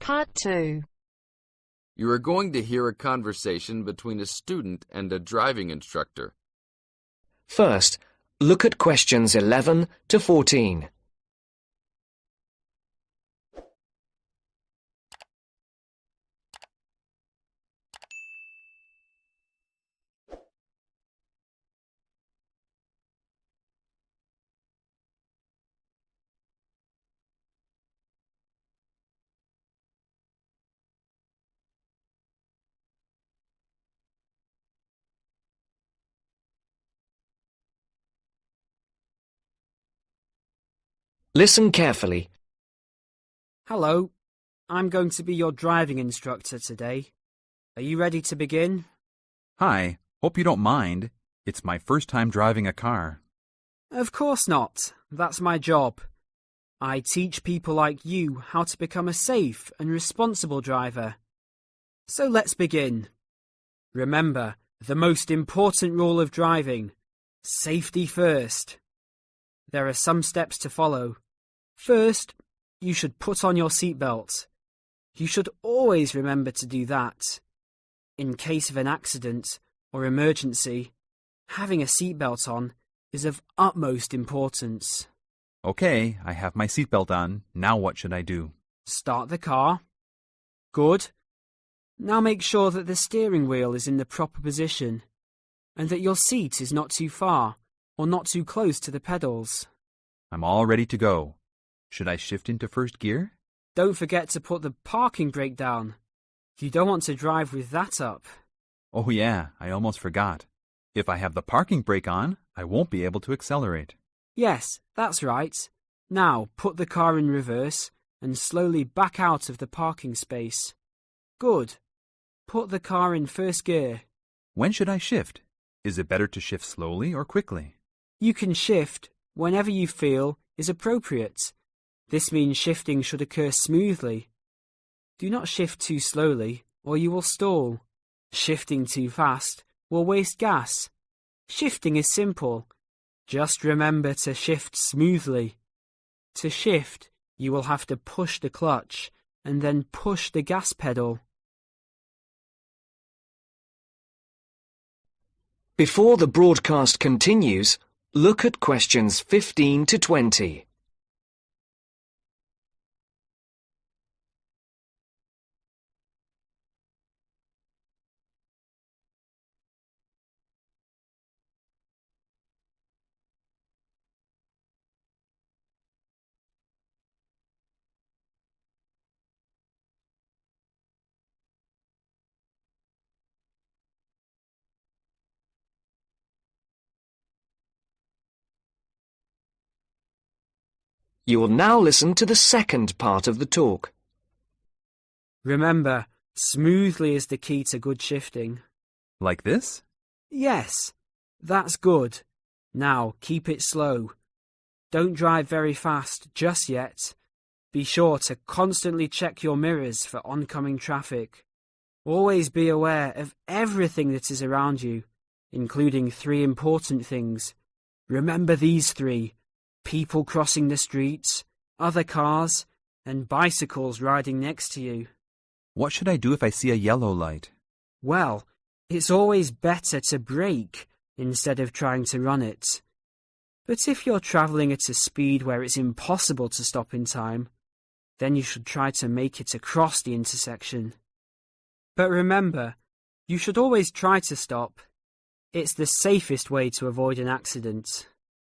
Part 2. You are going to hear a conversation between a student and a driving instructor. First, look at questions 11 to 14. Listen carefully. Hello, I'm going to be your driving instructor today. Are you ready to begin? Hi, hope you don't mind. It's my first time driving a car. Of course not. That's my job. I teach people like you how to become a safe and responsible driver. So let's begin. Remember, the most important rule of driving: safety first. There are some steps to follow. First, you should put on your seatbelt. You should always remember to do that. In case of an accident or emergency, having a seatbelt on is of utmost importance. Okay, I have my seatbelt on. Now what should I do? Start the car. Good. Now make sure that the steering wheel is in the proper position and that your seat is not too far or not too close to the pedals. I'm all ready to go. Should I shift into first gear? Don't forget to put the parking brake down. You don't want to drive with that up. Oh yeah, I almost forgot. If I have the parking brake on, I won't be able to accelerate. Yes, that's right. Now put the car in reverse and slowly back out of the parking space. Good. Put the car in first gear. When should I shift? Is it better to shift slowly or quickly? You can shift whenever you feel is appropriate. This means shifting should occur smoothly. Do not shift too slowly or you will stall. Shifting too fast will waste gas. Shifting is simple. Just remember to shift smoothly. To shift, you will have to push the clutch and then push the gas pedal. Before the broadcast continues, look at questions 15 to 20. You will now listen to the second part of the talk. Remember, smoothly is the key to good shifting. Like this? Yes, that's good. Now keep it slow. Don't drive very fast just yet. Be sure to constantly check your mirrors for oncoming traffic. Always be aware of everything that is around you, including 3 important things. Remember these 3: people crossing the streets, other cars, and bicycles riding next to you. What should I do if I see a yellow light? Well, it's always better to brake instead of trying to run it. But if you're travelling at a speed where it's impossible to stop in time, then you should try to make it across the intersection. But remember, you should always try to stop. It's the safest way to avoid an accident.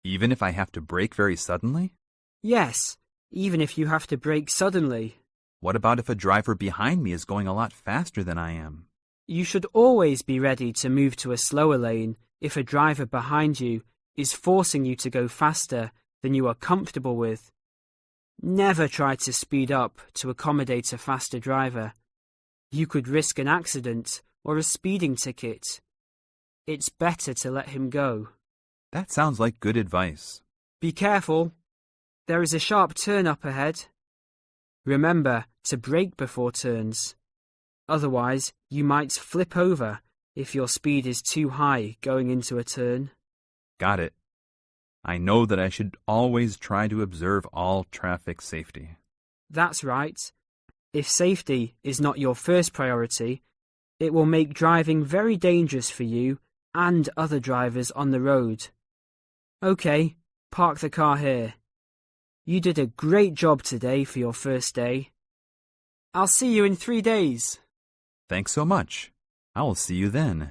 Even if I have to brake very suddenly? Yes, even if you have to brake suddenly. What about if a driver behind me is going a lot faster than I am? You should always be ready to move to a slower lane if a driver behind you is forcing you to go faster than you are comfortable with. Never try to speed up to accommodate a faster driver. You could risk an accident or a speeding ticket. It's better to let him go. That sounds like good advice. Be careful. There is a sharp turn up ahead. Remember to brake before turns. Otherwise, you might flip over if your speed is too high going into a turn. Got it. I know that I should always try to observe all traffic safety. That's right. If safety is not your first priority, it will make driving very dangerous for you and other drivers on the road. Okay, park the car here. You did a great job today for your first day. I'll see you in 3 days. Thanks so much. I will see you then.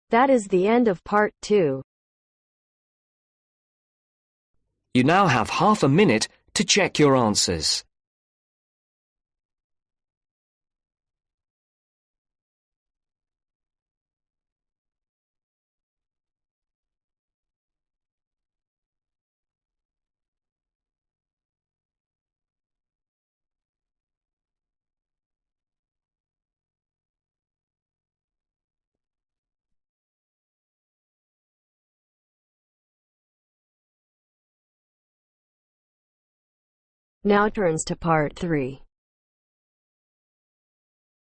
That is the end of part 2. You now have half a minute to check your answers. Now turns to part 3.